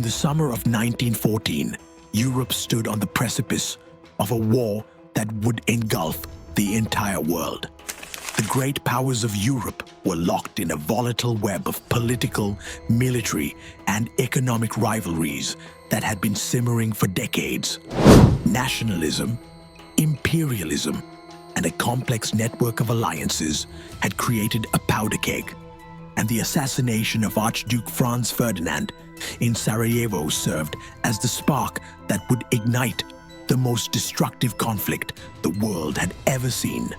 the summer of 1914, Europe stood on the precipice of a war that would engulf the entire world. The great powers of Europe were locked in a volatile web of political, military, and economic rivalries that had been simmering for decades. Nationalism, imperialism, and a complex network of alliances had created a powder keg, and the assassination of Archduke Franz Ferdinand in Sarajevo served as the spark that would ignite the most destructive conflict the world had ever seen.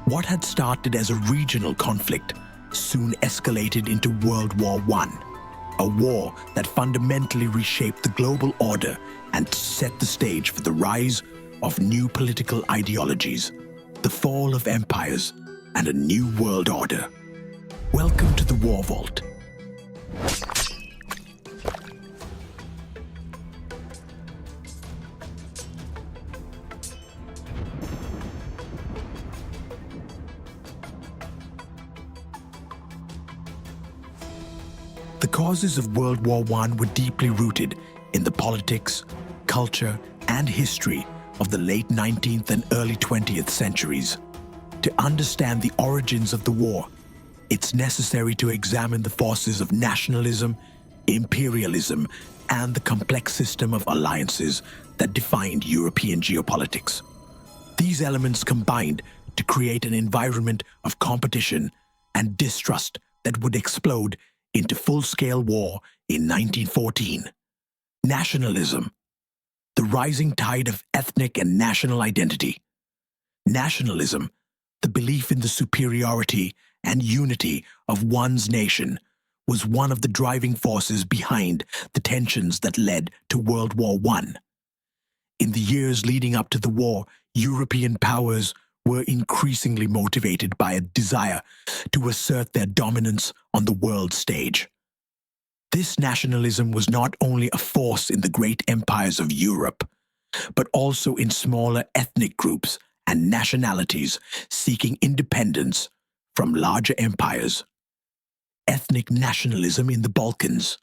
What had started as a regional conflict soon escalated into World War I, a war that fundamentally reshaped the global order and set the stage for the rise of new political ideologies, the fall of empires, and a new world order. Welcome to the War Vault. The causes of World War I were deeply rooted in the politics, culture, and history of the late 19th and early 20th centuries. To understand the origins of the war, it's necessary to examine the forces of nationalism, imperialism, and the complex system of alliances that defined European geopolitics. These elements combined to create an environment of competition and distrust that would explode into full-scale war in 1914. Nationalism, the rising tide of ethnic and national identity. Nationalism, the belief in the superiority and unity of one's nation, was one of the driving forces behind the tensions that led to World War I. In the years leading up to the war, European powers were increasingly motivated by a desire to assert their dominance on the world stage. This nationalism was not only a force in the great empires of Europe, but also in smaller ethnic groups and nationalities seeking independence from larger empires. Ethnic nationalism in the Balkans.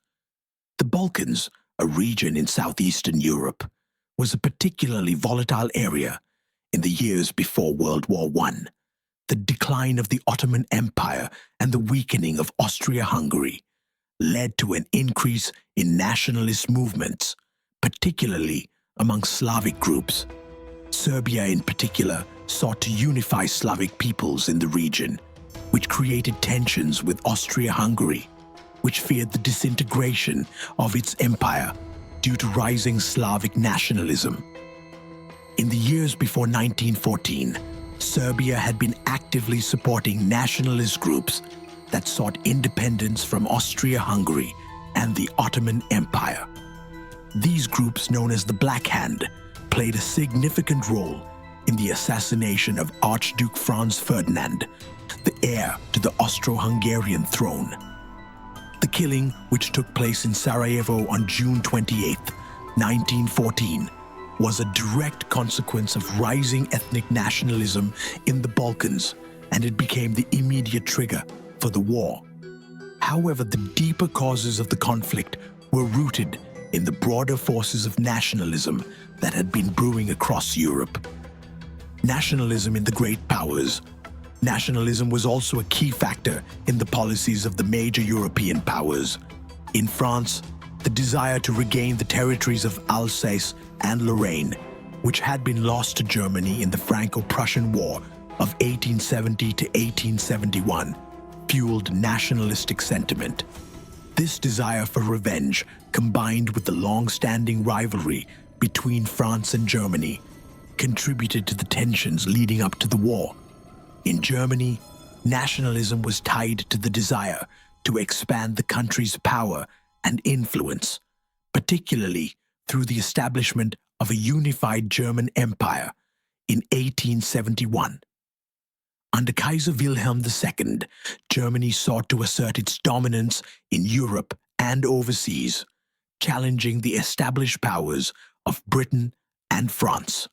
The Balkans, a region in southeastern Europe, was a particularly volatile area in the years before World War I. The decline of the Ottoman Empire and the weakening of Austria-Hungary led to an increase in nationalist movements, particularly among Slavic groups. Serbia in particular sought to unify Slavic peoples in the region, which created tensions with Austria-Hungary, which feared the disintegration of its empire due to rising Slavic nationalism. In the years before 1914, Serbia had been actively supporting nationalist groups that sought independence from Austria-Hungary and the Ottoman Empire. These groups, known as the Black Hand, played a significant role in the assassination of Archduke Franz Ferdinand, the heir to the Austro-Hungarian throne. The killing, which took place in Sarajevo on June 28, 1914, was a direct consequence of rising ethnic nationalism in the Balkans, and it became the immediate trigger for the war. However, the deeper causes of the conflict were rooted in the broader forces of nationalism that had been brewing across Europe. Nationalism in the great powers. Nationalism was also a key factor in the policies of the major European powers. In France, the desire to regain the territories of Alsace and Lorraine, which had been lost to Germany in the Franco-Prussian War of 1870 to 1871, fueled nationalistic sentiment. This desire for revenge, combined with the long-standing rivalry between France and Germany, contributed to the tensions leading up to the war. In Germany, nationalism was tied to the desire to expand the country's power and influence, particularly through the establishment of a unified German empire in 1871. Under Kaiser Wilhelm II, Germany sought to assert its dominance in Europe and overseas, challenging the established powers of Britain and France.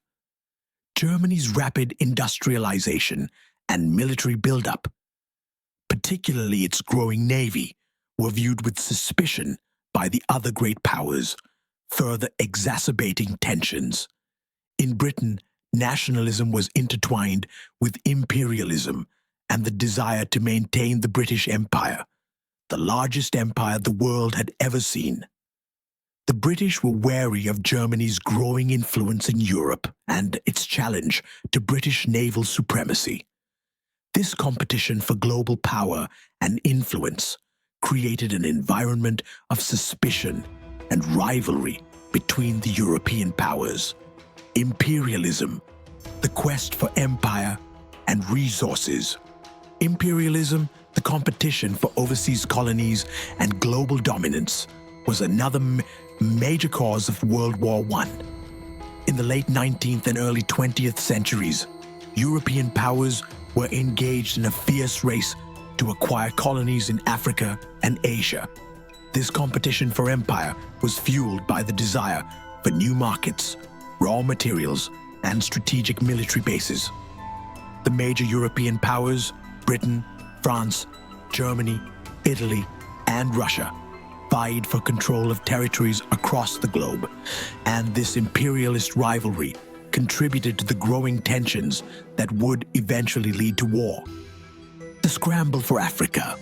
Germany's rapid industrialization and military buildup, particularly its growing navy, were viewed with suspicion by the other great powers, further exacerbating tensions. In Britain, nationalism was intertwined with imperialism and the desire to maintain the British Empire, the largest empire the world had ever seen. The British were wary of Germany's growing influence in Europe and its challenge to British naval supremacy. This competition for global power and influence created an environment of suspicion and rivalry between the European powers. Imperialism, the quest for empire and resources. Imperialism, the competition for overseas colonies and global dominance, was another major cause of World War I. In the late 19th and early 20th centuries, European powers were engaged in a fierce race to acquire colonies in Africa and Asia. This competition for empire was fueled by the desire for new markets, raw materials, and strategic military bases. The major European powers, Britain, France, Germany, Italy, and Russia, vied for control of territories across the globe, and this imperialist rivalry contributed to the growing tensions that would eventually lead to war. The scramble for Africa.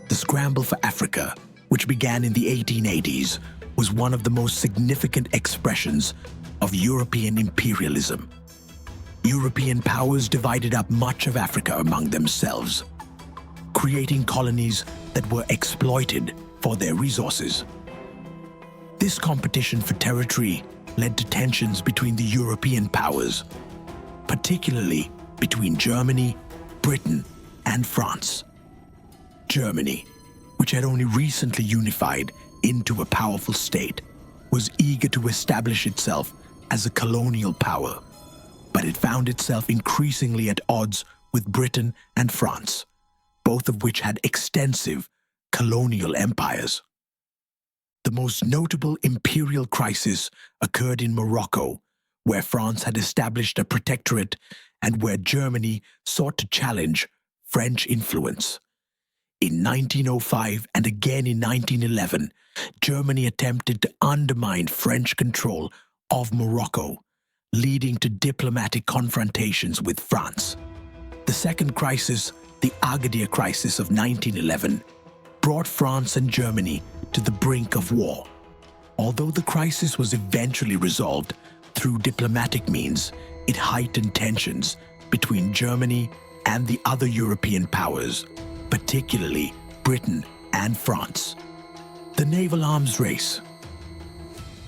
The scramble for Africa, which began in the 1880s, was one of the most significant expressions of European imperialism. European powers divided up much of Africa among themselves, creating colonies that were exploited for their resources. This competition for territory led to tensions between the European powers, particularly between Germany, Britain, and France. Germany, which had only recently unified into a powerful state, was eager to establish itself as a colonial power, but it found itself increasingly at odds with Britain and France, both of which had extensive colonial empires. The most notable imperial crisis occurred in Morocco, where France had established a protectorate and where Germany sought to challenge French influence. In 1905 and again in 1911, Germany attempted to undermine French control of Morocco, leading to diplomatic confrontations with France. The second crisis, the Agadir crisis of 1911, brought France and Germany to the brink of war. Although the crisis was eventually resolved through diplomatic means, it heightened tensions between Germany and the other European powers, particularly Britain and France. The naval arms race.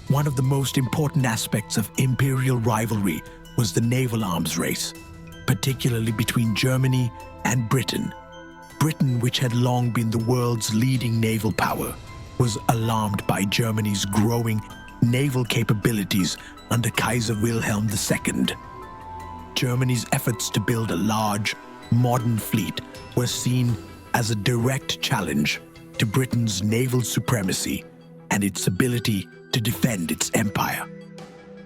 One of the most important aspects of imperial rivalry was the naval arms race, particularly between Germany and Britain. Britain, which had long been the world's leading naval power, was alarmed by Germany's growing naval capabilities under Kaiser Wilhelm II. Germany's efforts to build a large, modern fleet were seen as a direct challenge to Britain's naval supremacy and its ability to defend its empire.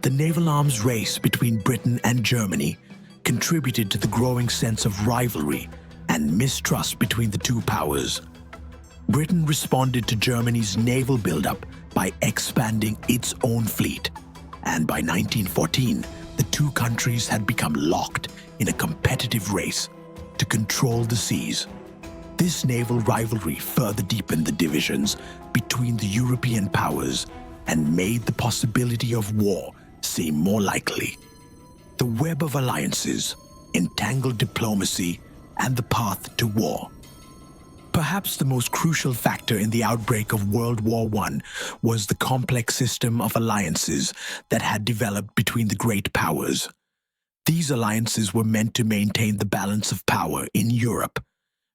The naval arms race between Britain and Germany contributed to the growing sense of rivalry and mistrust between the two powers. Britain responded to Germany's naval buildup by expanding its own fleet, and by 1914, the two countries had become locked in a competitive race to control the seas. This naval rivalry further deepened the divisions between the European powers and made the possibility of war seem more likely. The web of alliances, entangled diplomacy, and the path to war. Perhaps the most crucial factor in the outbreak of World War I was the complex system of alliances that had developed between the great powers. These alliances were meant to maintain the balance of power in Europe,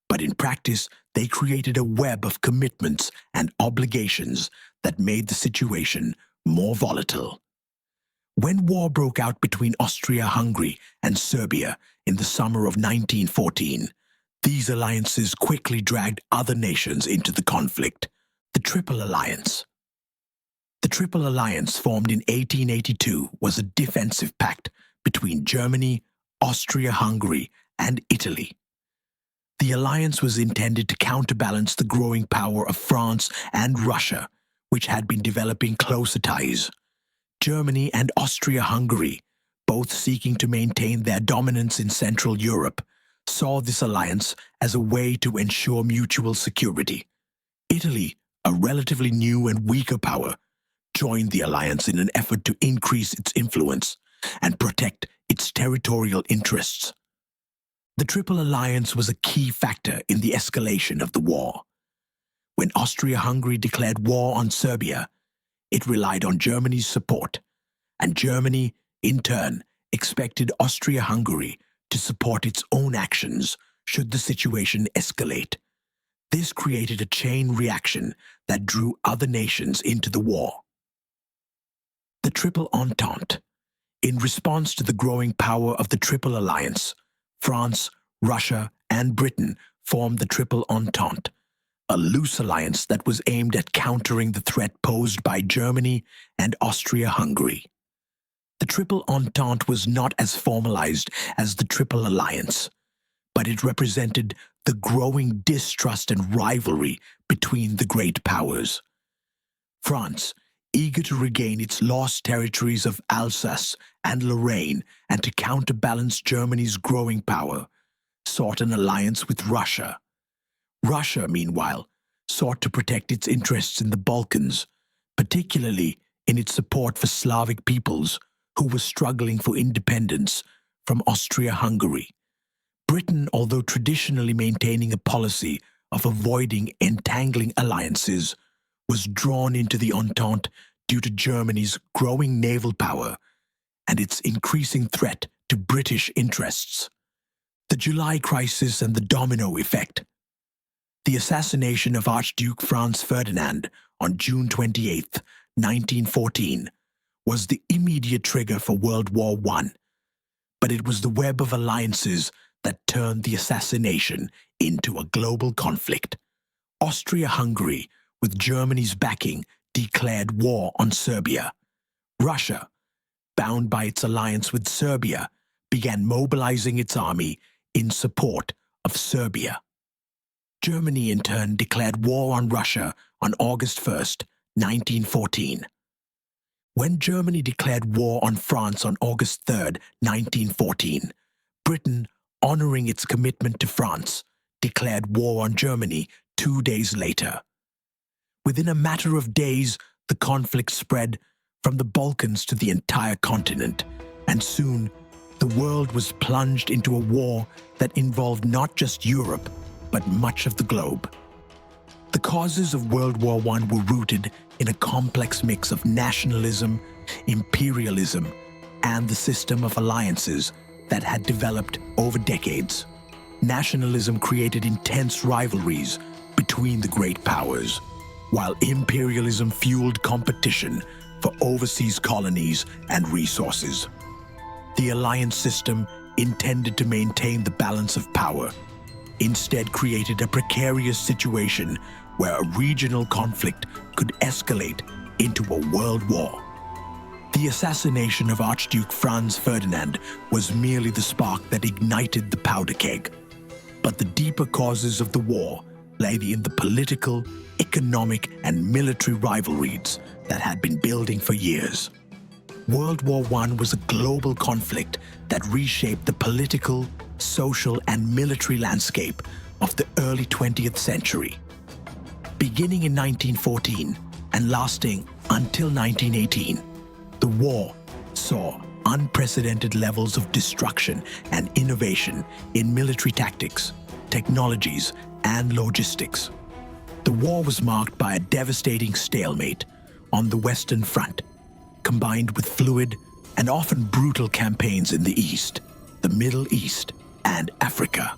but in practice they created a web of commitments and obligations that made the situation more volatile. When war broke out between Austria-Hungary and Serbia in the summer of 1914, these alliances quickly dragged other nations into the conflict. The Triple Alliance. The Triple Alliance, formed in 1882, was a defensive pact between Germany, Austria-Hungary, and Italy. The alliance was intended to counterbalance the growing power of France and Russia, which had been developing closer ties. Germany and Austria-Hungary, both seeking to maintain their dominance in Central Europe, saw this alliance as a way to ensure mutual security. Italy, a relatively new and weaker power, joined the alliance in an effort to increase its influence and protect its territorial interests. The Triple Alliance was a key factor in the escalation of the war. When Austria-Hungary declared war on Serbia, it relied on Germany's support, and Germany, in turn, expected Austria-Hungary to support its own actions should the situation escalate. This created a chain reaction that drew other nations into the war. The Triple Entente. In response to the growing power of the Triple Alliance, France, Russia, and Britain formed the Triple Entente, a loose alliance that was aimed at countering the threat posed by Germany and Austria-Hungary. The Triple Entente was not as formalized as the Triple Alliance, but it represented the growing distrust and rivalry between the great powers. France, eager to regain its lost territories of Alsace and Lorraine and to counterbalance Germany's growing power, sought an alliance with Russia. Russia, meanwhile, sought to protect its interests in the Balkans, particularly in its support for Slavic peoples who were struggling for independence from Austria-Hungary. Britain, although traditionally maintaining a policy of avoiding entangling alliances, was drawn into the Entente due to Germany's growing naval power and its increasing threat to British interests. The July Crisis and the domino effect. The assassination of Archduke Franz Ferdinand on June 28, 1914, was the immediate trigger for World War I, but it was the web of alliances that turned the assassination into a global conflict. Austria-Hungary, with Germany's backing, declared war on Serbia. Russia, bound by its alliance with Serbia, began mobilizing its army in support of Serbia. Germany, in turn, declared war on Russia on August 1, 1914. When Germany declared war on France on August 3, 1914, Britain, honoring its commitment to France, declared war on Germany 2 days later. Within a matter of days, the conflict spread from the Balkans to the entire continent, and soon the world was plunged into a war that involved not just Europe, but much of the globe. The causes of World War I were rooted in a complex mix of nationalism, imperialism, and the system of alliances that had developed over decades. Nationalism created intense rivalries between the great powers, while imperialism fueled competition for overseas colonies and resources. The alliance system, intended to maintain the balance of power, instead created a precarious situation where a regional conflict could escalate into a world war. The assassination of Archduke Franz Ferdinand was merely the spark that ignited the powder keg, but the deeper causes of the war lay in the political, economic, and military rivalries that had been building for years. World War I was a global conflict that reshaped the political, social, and military landscape of the early 20th century. Beginning in 1914 and lasting until 1918, the war saw unprecedented levels of destruction and innovation in military tactics, technologies, and logistics. The war was marked by a devastating stalemate on the Western Front, combined with fluid and often brutal campaigns in the East, the Middle East, and Africa.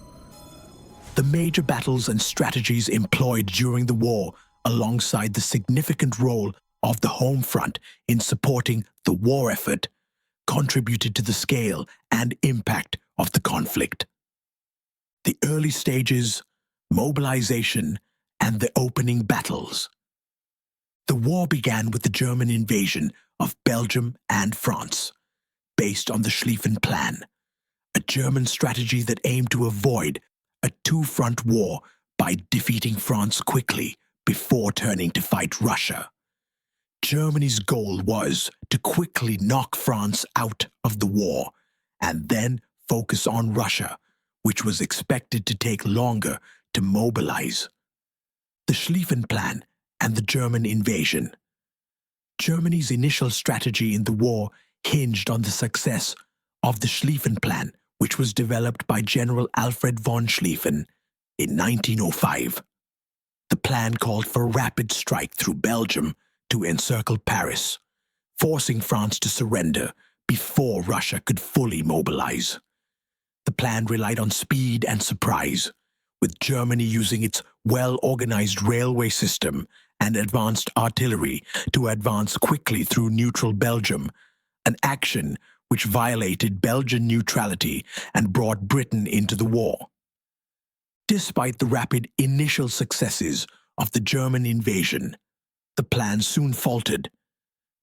The major battles and strategies employed during the war, alongside the significant role of the home front in supporting the war effort, contributed to the scale and impact of the conflict. The early stages, mobilization, and the opening battles. The war began with the German invasion of Belgium and France, based on the Schlieffen Plan, a German strategy that aimed to avoid a two-front war by defeating France quickly before turning to fight Russia. Germany's goal was to quickly knock France out of the war and then focus on Russia, which was expected to take longer to mobilize. The Schlieffen Plan and the German invasion. Germany's initial strategy in the war hinged on the success of the Schlieffen Plan, which was developed by General Alfred von Schlieffen in 1905. The plan called for a rapid strike through Belgium to encircle Paris, forcing France to surrender before Russia could fully mobilize. The plan relied on speed and surprise, with Germany using its well-organized railway system and advanced artillery to advance quickly through neutral Belgium, an action which violated Belgian neutrality and brought Britain into the war. Despite the rapid initial successes of the German invasion, the plan soon faltered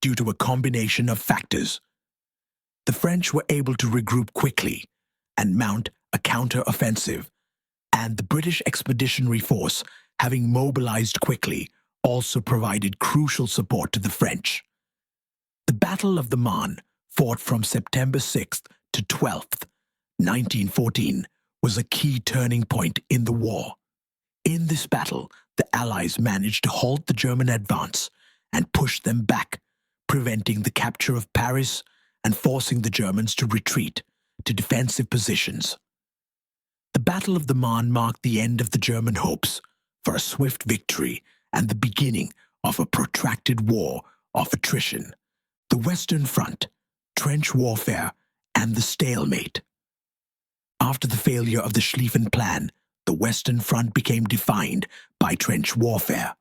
due to a combination of factors. The French were able to regroup quickly and mount a counter-offensive, and the British Expeditionary Force, having mobilized quickly, also provided crucial support to the French. The Battle of the Marne, fought from September 6th to 12th, 1914, was a key turning point in the war. In this battle, the Allies managed to halt the German advance and push them back, preventing the capture of Paris and forcing the Germans to retreat to defensive positions. The Battle of the Marne marked the end of the German hopes for a swift victory and the beginning of a protracted war of attrition. The Western Front, trench warfare, and the stalemate. After the failure of the Schlieffen Plan, the Western Front became defined by trench warfare.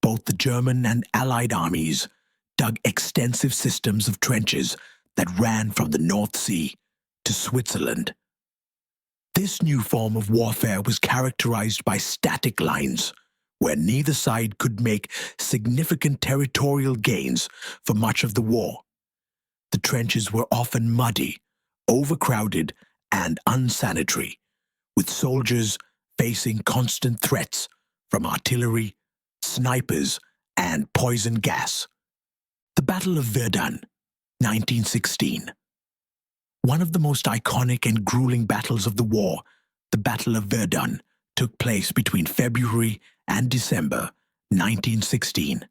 Both the German and Allied armies dug extensive systems of trenches that ran from the North Sea to Switzerland. This new form of warfare was characterized by static lines, where neither side could make significant territorial gains for much of the war. The trenches were often muddy, overcrowded, and unsanitary, with soldiers facing constant threats from artillery, snipers, and poison gas. The Battle of Verdun, 1916. One of the most iconic and grueling battles of the war, the Battle of Verdun, took place between February and December 1916.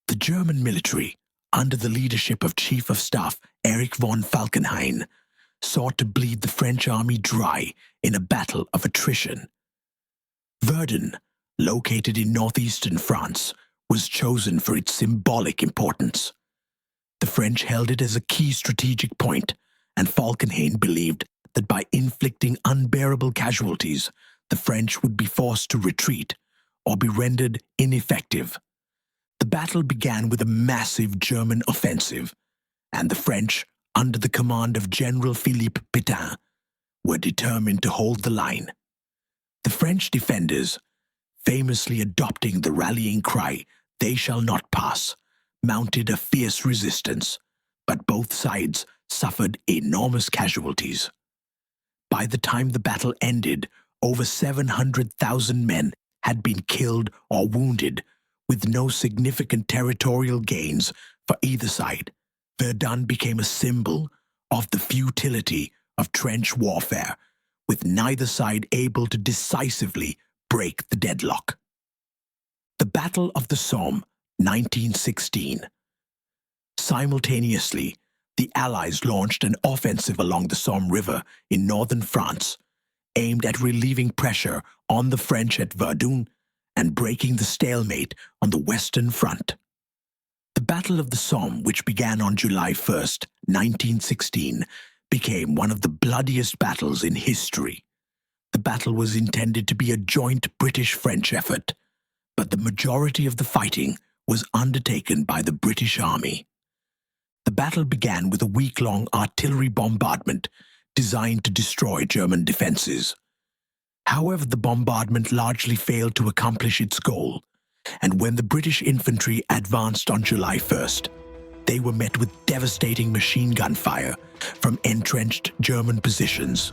The German military, under the leadership of Chief of Staff Erich von Falkenhayn, sought to bleed the French army dry in a battle of attrition. Verdun, located in northeastern France, was chosen for its symbolic importance. The French held it as a key strategic point, and Falkenhayn believed that by inflicting unbearable casualties, the French would be forced to retreat or be rendered ineffective. The battle began with a massive German offensive, and the French, under the command of General Philippe Pétain, were determined to hold the line. The French defenders, famously adopting the rallying cry, "They shall not pass," mounted a fierce resistance, but both sides suffered enormous casualties. By the time the battle ended, over 700,000 men had been killed or wounded, with no significant territorial gains for either side. Verdun became a symbol of the futility of trench warfare, with neither side able to decisively break the deadlock. The Battle of the Somme, 1916. Simultaneously, the Allies launched an offensive along the Somme River in northern France, aimed at relieving pressure on the French at Verdun and breaking the stalemate on the Western Front. The Battle of the Somme, which began on July 1st, 1916, became one of the bloodiest battles in history. The battle was intended to be a joint British-French effort, but the majority of the fighting was undertaken by the British Army. The battle began with a week-long artillery bombardment designed to destroy German defenses. However, the bombardment largely failed to accomplish its goal, and when the British infantry advanced on July 1st, they were met with devastating machine gun fire from entrenched German positions.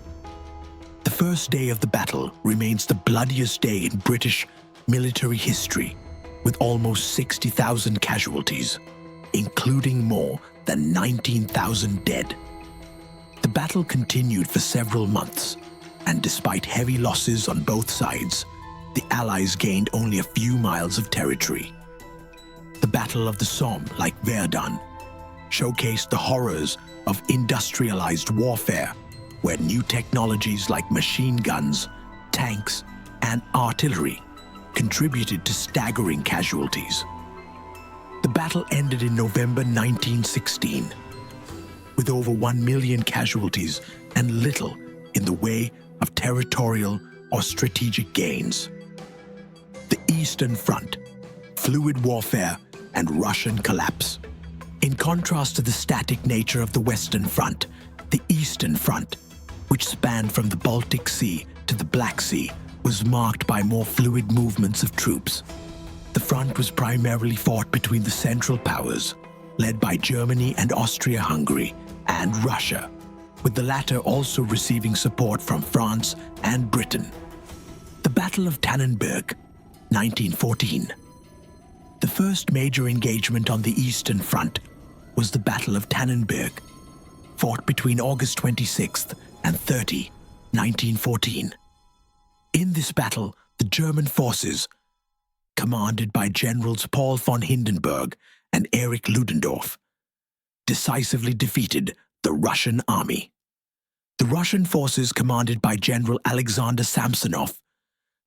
The first day of the battle remains the bloodiest day in British military history, with almost 60,000 casualties, including more than 19,000 dead. The battle continued for several months, and despite heavy losses on both sides, the Allies gained only a few miles of territory. The Battle of the Somme, like Verdun, showcased the horrors of industrialized warfare, where new technologies like machine guns, tanks, and artillery contributed to staggering casualties. The battle ended in November 1916, with over 1 million casualties and little in the way of territorial or strategic gains. The Eastern Front, fluid warfare, and Russian collapse. In contrast to the static nature of the Western Front, the Eastern Front, which spanned from the Baltic Sea to the Black Sea, was marked by more fluid movements of troops. The front was primarily fought between the Central Powers, led by Germany and Austria-Hungary, and Russia, with the latter also receiving support from France and Britain. The Battle of Tannenberg, 1914. The first major engagement on the Eastern Front was the Battle of Tannenberg, fought between August 26th and 30, 1914. In this battle, the German forces, commanded by Generals Paul von Hindenburg and Erich Ludendorff, decisively defeated the Russian army. The Russian forces, commanded by General Alexander Samsonov,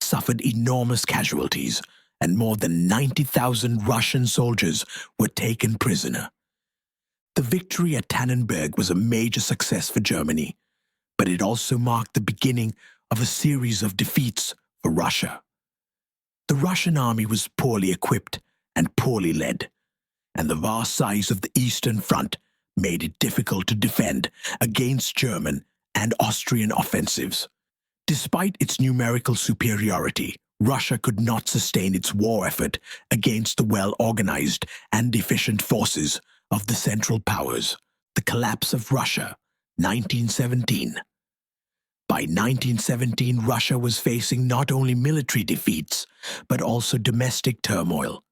suffered enormous casualties, and more than 90,000 Russian soldiers were taken prisoner. The victory at Tannenberg was a major success for Germany, but it also marked the beginning of a series of defeats for Russia. The Russian army was poorly equipped and poorly led, and the vast size of the Eastern Front made it difficult to defend against German and Austrian offensives. Despite its numerical superiority, Russia could not sustain its war effort against the well-organized and efficient forces of the Central Powers. The collapse of Russia, 1917. By 1917, Russia was facing not only military defeats, but also domestic turmoil.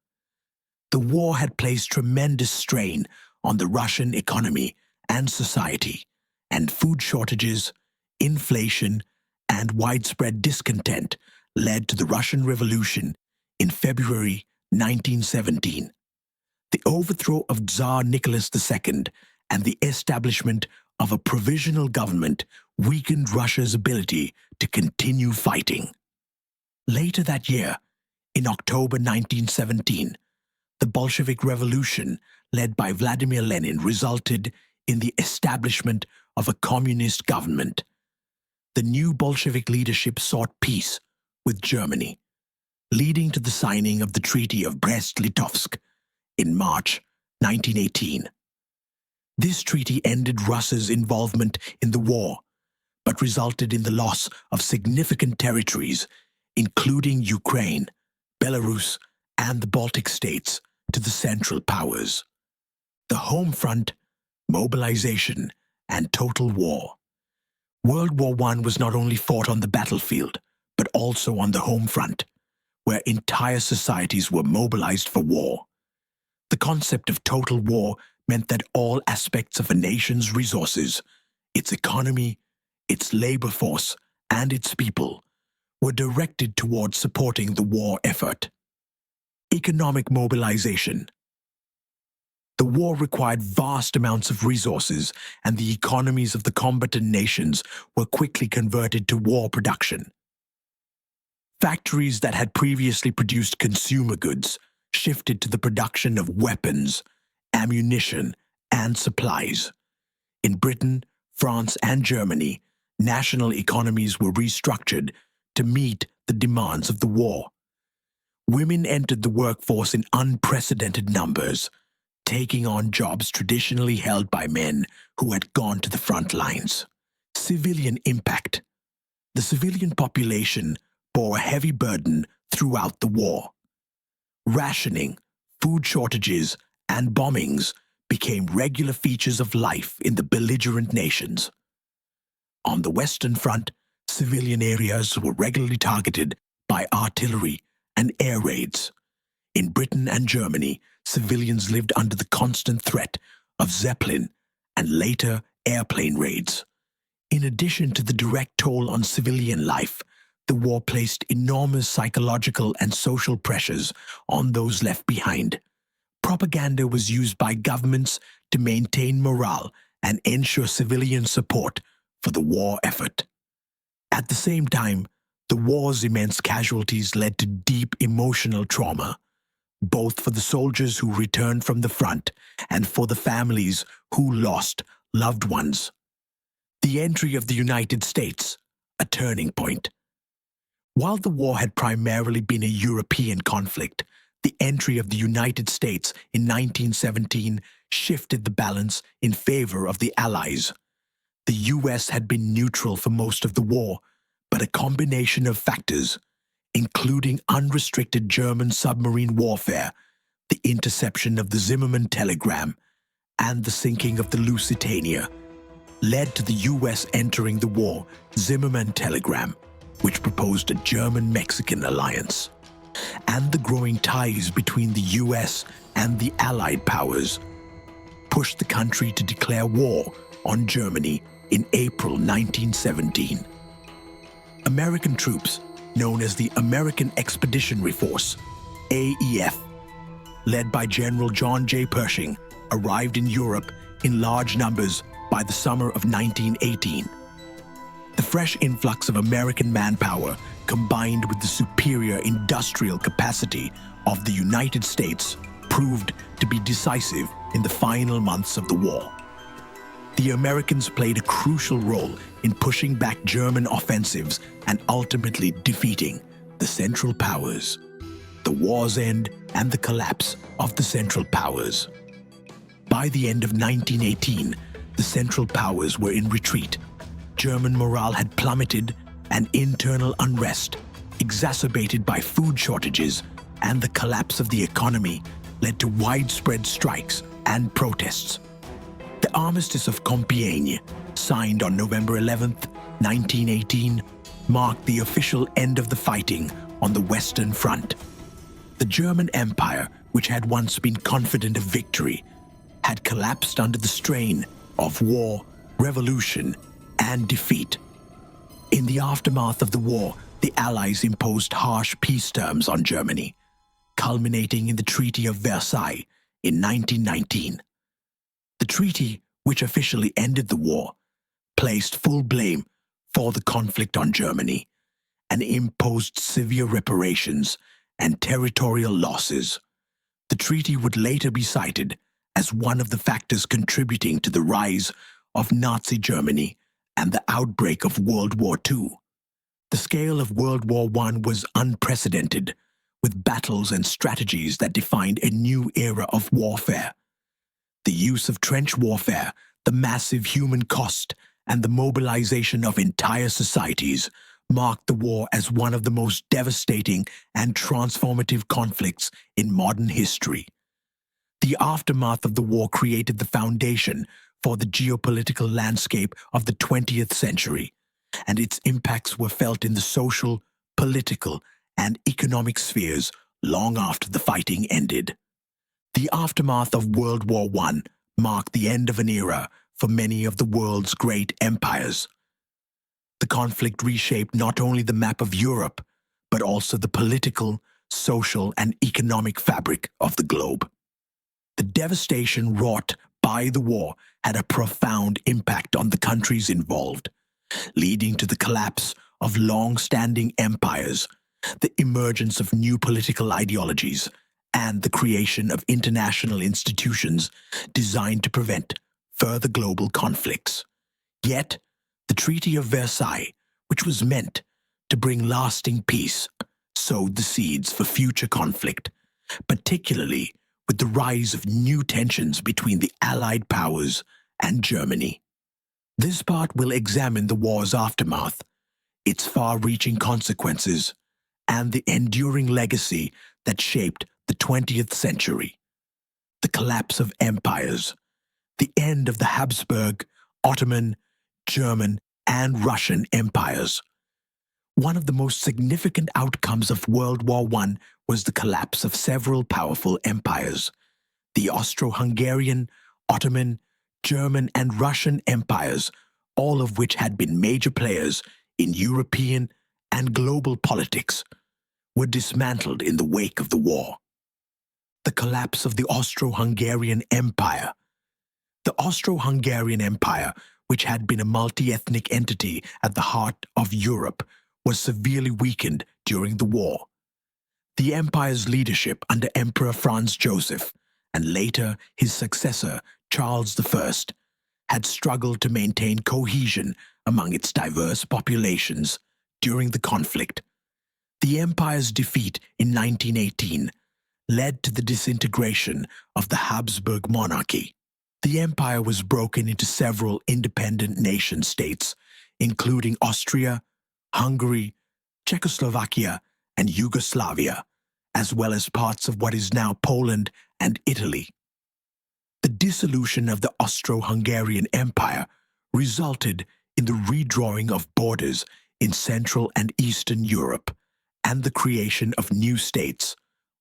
The war had placed tremendous strain on the Russian economy and society, and food shortages, inflation, and widespread discontent led to the Russian Revolution in February 1917. The overthrow of Tsar Nicholas II and the establishment of a provisional government weakened Russia's ability to continue fighting. Later that year, in October 1917, the Bolshevik Revolution, led by Vladimir Lenin, resulted in the establishment of a communist government. The new Bolshevik leadership sought peace with Germany, leading to the signing of the Treaty of Brest-Litovsk in March 1918. This treaty ended Russia's involvement in the war, but resulted in the loss of significant territories, including Ukraine, Belarus, and the Baltic states, to the Central Powers. The home front, mobilization, and total war. World War I was not only fought on the battlefield, but also on the home front, where entire societies were mobilized for war. The concept of total war meant that all aspects of a nation's resources, its economy, its labor force, and its people, were directed towards supporting the war effort. Economic mobilization. The war required vast amounts of resources, and the economies of the combatant nations were quickly converted to war production. Factories that had previously produced consumer goods shifted to the production of weapons, ammunition, and supplies. In Britain, France, and Germany, national economies were restructured to meet the demands of the war. Women entered the workforce in unprecedented numbers, taking on jobs traditionally held by men who had gone to the front lines. Civilian impact. The civilian population bore a heavy burden throughout the war. Rationing, food shortages, and bombings became regular features of life in the belligerent nations. On the Western Front, civilian areas were regularly targeted by artillery and air raids. In Britain and Germany, civilians lived under the constant threat of Zeppelin and later airplane raids. In addition to the direct toll on civilian life, the war placed enormous psychological and social pressures on those left behind. Propaganda was used by governments to maintain morale and ensure civilian support for the war effort. At the same time, the war's immense casualties led to deep emotional trauma, both for the soldiers who returned from the front and for the families who lost loved ones. The entry of the United States, a turning point. While the war had primarily been a European conflict, the entry of the United States in 1917 shifted the balance in favor of the Allies. The US had been neutral for most of the war, but a combination of factors, including unrestricted German submarine warfare, the interception of the Zimmermann telegram, and the sinking of the Lusitania, led to the US entering the war Zimmermann telegram, which proposed a German-Mexican alliance, and the growing ties between the US and the Allied powers pushed the country to declare war on Germany in April 1917. American troops, known as the American Expeditionary Force, AEF, led by General John J. Pershing, arrived in Europe in large numbers by the summer of 1918. The fresh influx of American manpower, combined with the superior industrial capacity of the United States, proved to be decisive in the final months of the war. The Americans played a crucial role in pushing back German offensives and ultimately defeating the Central Powers. The war's end and the collapse of the Central Powers. By the end of 1918, the Central Powers were in retreat. German morale had plummeted, and internal unrest, exacerbated by food shortages and the collapse of the economy, led to widespread strikes and protests. The Armistice of Compiègne, signed on November 11, 1918, marked the official end of the fighting on the Western Front. The German Empire, which had once been confident of victory, had collapsed under the strain of war, revolution, and defeat. In the aftermath of the war, the Allies imposed harsh peace terms on Germany, culminating in the Treaty of Versailles in 1919. The treaty, which officially ended the war, placed full blame for the conflict on Germany and imposed severe reparations and territorial losses. The treaty would later be cited as one of the factors contributing to the rise of Nazi Germany and the outbreak of World War II. The scale of World War I was unprecedented, with battles and strategies that defined a new era of warfare. The use of trench warfare, the massive human cost, and the mobilization of entire societies marked the war as one of the most devastating and transformative conflicts in modern history. The aftermath of the war created the foundation for the geopolitical landscape of the 20th century, and its impacts were felt in the social, political, and economic spheres long after the fighting ended. The aftermath of World War I marked the end of an era for many of the world's great empires. The conflict reshaped not only the map of Europe, but also the political, social, and economic fabric of the globe. The devastation wrought by the war had a profound impact on the countries involved, leading to the collapse of long-standing empires, the emergence of new political ideologies, and the creation of international institutions designed to prevent further global conflicts. Yet, the Treaty of Versailles, which was meant to bring lasting peace, sowed the seeds for future conflict, particularly with the rise of new tensions between the Allied powers and Germany. This part will examine the war's aftermath, its far-reaching consequences, and the enduring legacy that shaped the 20th century. The collapse of empires, the end of the Habsburg, Ottoman, German, and Russian empires. One of the most significant outcomes of World War I was the collapse of several powerful empires: the Austro-Hungarian, Ottoman, German, and Russian empires, all of which had been major players in European and global politics, were dismantled in the wake of the war. The collapse of the Austro-Hungarian Empire. The Austro-Hungarian Empire, which had been a multi-ethnic entity at the heart of Europe, was severely weakened during the war. The empire's leadership under Emperor Franz Joseph, and later his successor, Charles I, had struggled to maintain cohesion among its diverse populations during the conflict. The empire's defeat in 1918 led to the disintegration of the Habsburg monarchy. The empire was broken into several independent nation-states, including Austria, Hungary, Czechoslovakia, and Yugoslavia, as well as parts of what is now Poland and Italy. The dissolution of the Austro-Hungarian Empire resulted in the redrawing of borders in Central and Eastern Europe and the creation of new states,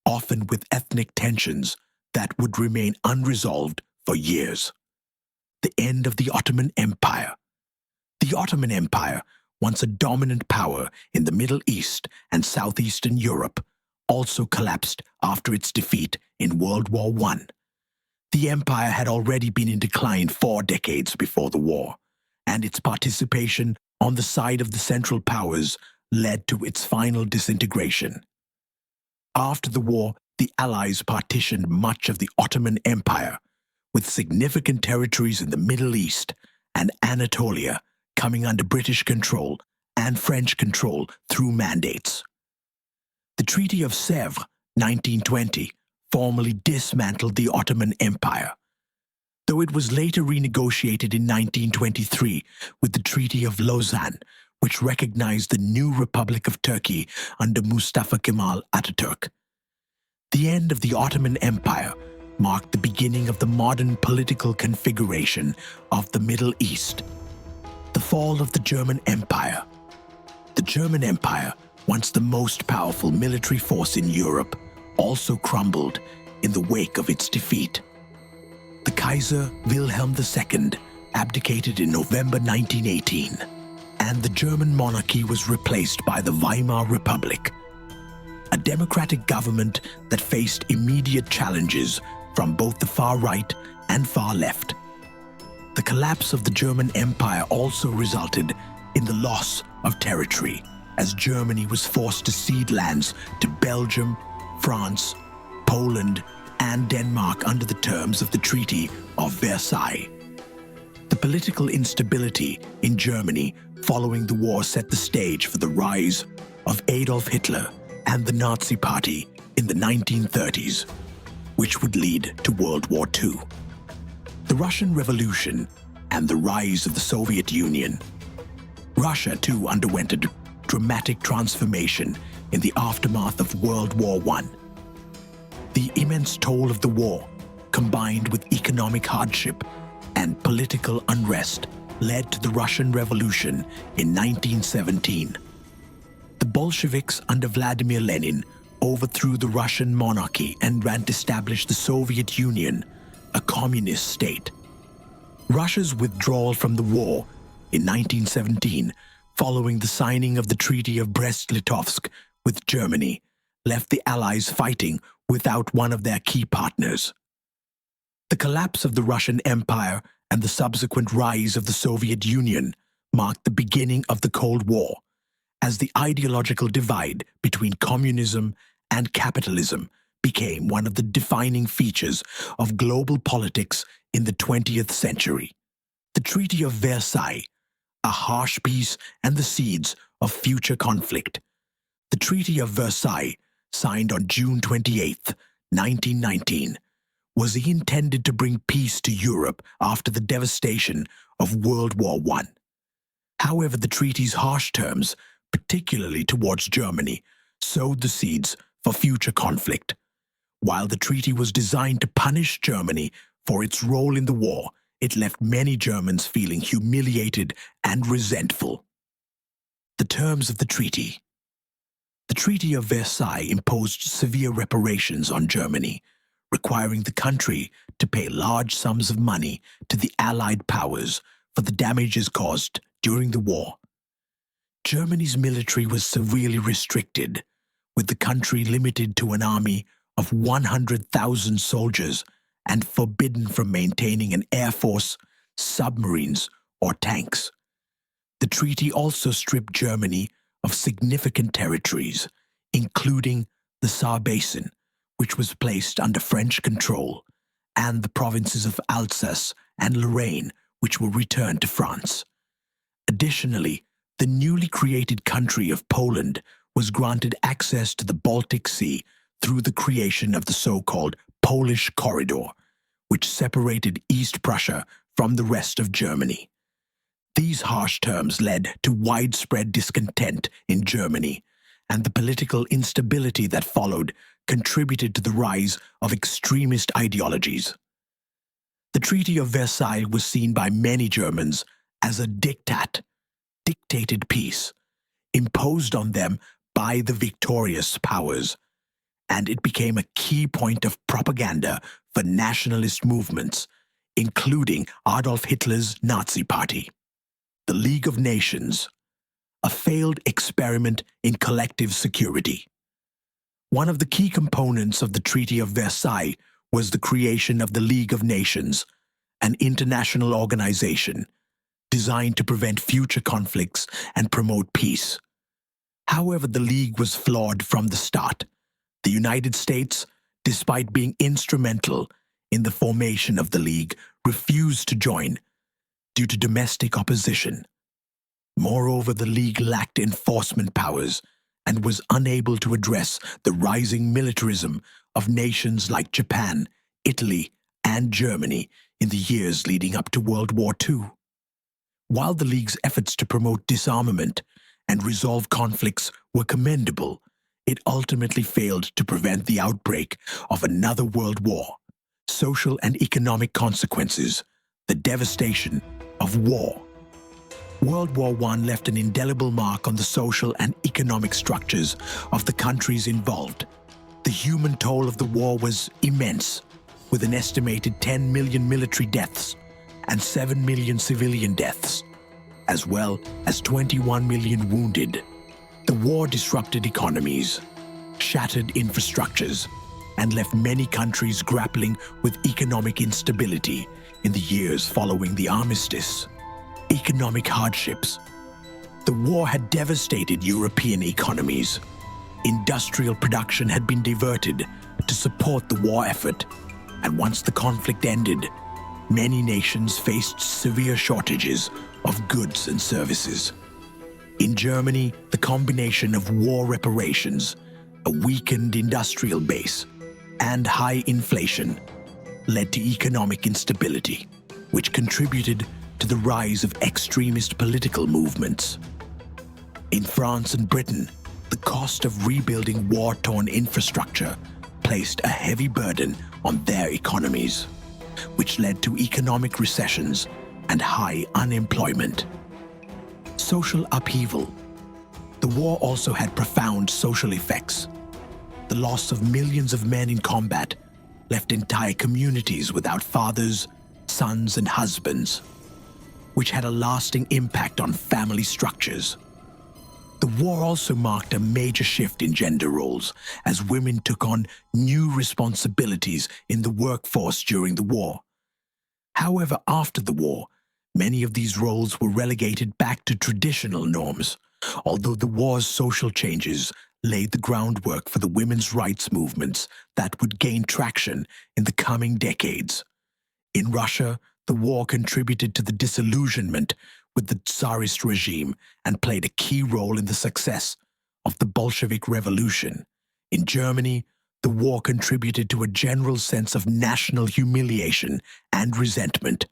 often with ethnic tensions that would remain unresolved for years. The end of the Ottoman Empire. The Ottoman Empire, once a dominant power in the Middle East and Southeastern Europe, also collapsed after its defeat in World War I. The empire had already been in decline 4 decades before the war, and its participation on the side of the Central Powers led to its final disintegration. After the war, the Allies partitioned much of the Ottoman Empire, with significant territories in the Middle East and Anatolia coming under British control and French control through mandates. The Treaty of Sèvres, 1920, formally dismantled the Ottoman Empire, though it was later renegotiated in 1923 with the Treaty of Lausanne, which recognized the new Republic of Turkey under Mustafa Kemal Atatürk. The end of the Ottoman Empire marked the beginning of the modern political configuration of the Middle East. The fall of the German Empire. The German Empire, once the most powerful military force in Europe, also crumbled in the wake of its defeat. The Kaiser Wilhelm II abdicated in November 1918, and the German monarchy was replaced by the Weimar Republic, a democratic government that faced immediate challenges from both the far right and far left. The collapse of the German Empire also resulted in the loss of territory, as Germany was forced to cede lands to Belgium, France, Poland, and Denmark under the terms of the Treaty of Versailles. The political instability in Germany following the war set the stage for the rise of Adolf Hitler and the Nazi Party in the 1930s, which would lead to World War II. The Russian Revolution and the rise of the Soviet Union. Russia, too, underwent a dramatic transformation in the aftermath of World War I. The immense toll of the war, combined with economic hardship and political unrest, led to the Russian Revolution in 1917. The Bolsheviks under Vladimir Lenin overthrew the Russian monarchy and established the Soviet Union, a communist state. Russia's withdrawal from the war in 1917, following the signing of the Treaty of Brest-Litovsk with Germany, left the Allies fighting without one of their key partners. The collapse of the Russian Empire and the subsequent rise of the Soviet Union marked the beginning of the Cold War, as the ideological divide between communism and capitalism became one of the defining features of global politics in the 20th century. The Treaty of Versailles, a harsh peace and the seeds of future conflict. The Treaty of Versailles, signed on June 28, 1919, was intended to bring peace to Europe after the devastation of World War I. However, the treaty's harsh terms, particularly towards Germany, sowed the seeds for future conflict. While the treaty was designed to punish Germany for its role in the war, it left many Germans feeling humiliated and resentful. The terms of the treaty. The Treaty of Versailles imposed severe reparations on Germany, requiring the country to pay large sums of money to the Allied powers for the damages caused during the war. Germany's military was severely restricted, with the country limited to an army of 100,000 soldiers and forbidden from maintaining an air force, submarines, or tanks. The treaty also stripped Germany of significant territories, including the Saar Basin, which was placed under French control, and the provinces of Alsace and Lorraine, which were returned to France. Additionally, the newly created country of Poland was granted access to the Baltic Sea through the creation of the so-called Polish Corridor, which separated East Prussia from the rest of Germany. These harsh terms led to widespread discontent in Germany, and the political instability that followed contributed to the rise of extremist ideologies. The Treaty of Versailles was seen by many Germans as a dictated peace, imposed on them by the victorious powers, and it became a key point of propaganda for nationalist movements, including Adolf Hitler's Nazi Party. The League of Nations, a failed experiment in collective security. One of the key components of the Treaty of Versailles was the creation of the League of Nations, an international organization designed to prevent future conflicts and promote peace. However, the League was flawed from the start. The United States, despite being instrumental in the formation of the League, refused to join due to domestic opposition. Moreover, the League lacked enforcement powers and was unable to address the rising militarism of nations like Japan, Italy, and Germany in the years leading up to World War II. While the League's efforts to promote disarmament and resolve conflicts were commendable, it ultimately failed to prevent the outbreak of another world war. Social and economic consequences, the devastation of war. World War I left an indelible mark on the social and economic structures of the countries involved. The human toll of the war was immense, with an estimated 10 million military deaths and 7 million civilian deaths, as well as 21 million wounded. The war disrupted economies, shattered infrastructures, and left many countries grappling with economic instability in the years following the armistice. Economic hardships. The war had devastated European economies. Industrial production had been diverted to support the war effort, and once the conflict ended, many nations faced severe shortages of goods and services. In Germany, the combination of war reparations, a weakened industrial base, and high inflation led to economic instability, which contributed to the rise of extremist political movements. In France and Britain, the cost of rebuilding war-torn infrastructure placed a heavy burden on their economies, which led to economic recessions and high unemployment. Social upheaval. The war also had profound social effects. The loss of millions of men in combat left entire communities without fathers, sons, and husbands, which had a lasting impact on family structures. The war also marked a major shift in gender roles as women took on new responsibilities in the workforce during the war. However, after the war, many of these roles were relegated back to traditional norms, although the war's social changes laid the groundwork for the women's rights movements that would gain traction in the coming decades. In Russia, the war contributed to the disillusionment with the Tsarist regime and played a key role in the success of the Bolshevik Revolution. In Germany, the war contributed to a general sense of national humiliation and resentment,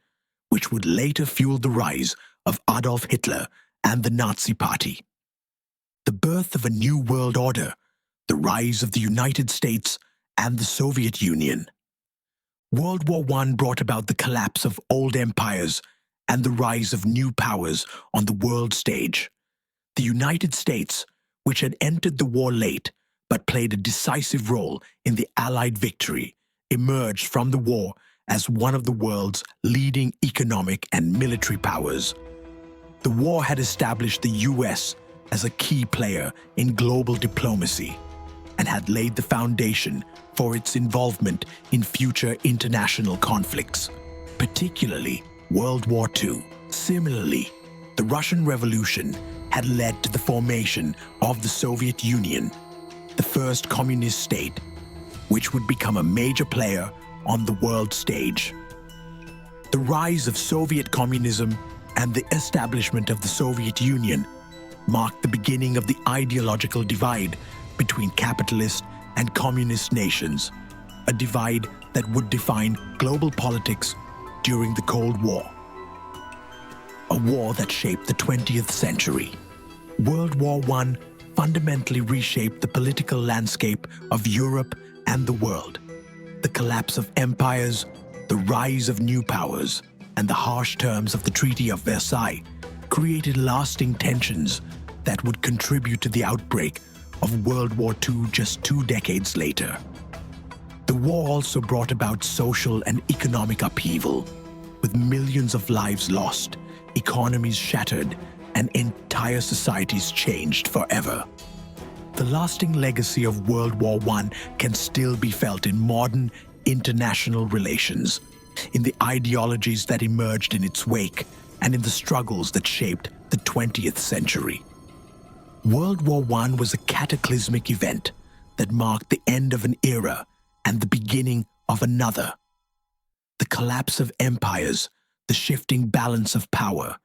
which would later fuel the rise of Adolf Hitler and the Nazi Party. The birth of a new world order, the rise of the United States and the Soviet Union. World War I brought about the collapse of old empires and the rise of new powers on the world stage. The United States, which had entered the war late but played a decisive role in the Allied victory, emerged from the war as one of the world's leading economic and military powers. The war had established the US as a key player in global diplomacy and had laid the foundation for its involvement in future international conflicts, particularly World War II. Similarly, the Russian Revolution had led to the formation of the Soviet Union, the first communist state, which would become a major player on the world stage. The rise of Soviet communism and the establishment of the Soviet Union marked the beginning of the ideological divide between capitalist and communist nations, a divide that would define global politics during the Cold War. A war that shaped the 20th century. World War I fundamentally reshaped the political landscape of Europe and the world. The collapse of empires, the rise of new powers, and the harsh terms of the Treaty of Versailles created lasting tensions that would contribute to the outbreak of World War II just 2 decades later. The war also brought about social and economic upheaval, with millions of lives lost, economies shattered, and entire societies changed forever. The lasting legacy of World War I can still be felt in modern international relations, in the ideologies that emerged in its wake, and in the struggles that shaped the 20th century. World War I was a cataclysmic event that marked the end of an era and the beginning of another. The collapse of empires, the shifting balance of power,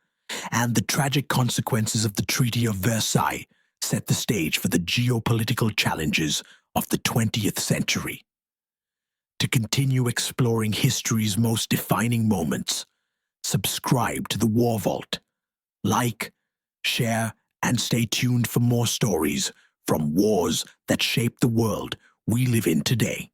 and the tragic consequences of the Treaty of Versailles set the stage for the geopolitical challenges of the 20th century. To continue exploring history's most defining moments, subscribe to the War Vault. Like, share, and stay tuned for more stories from wars that shape the world we live in today.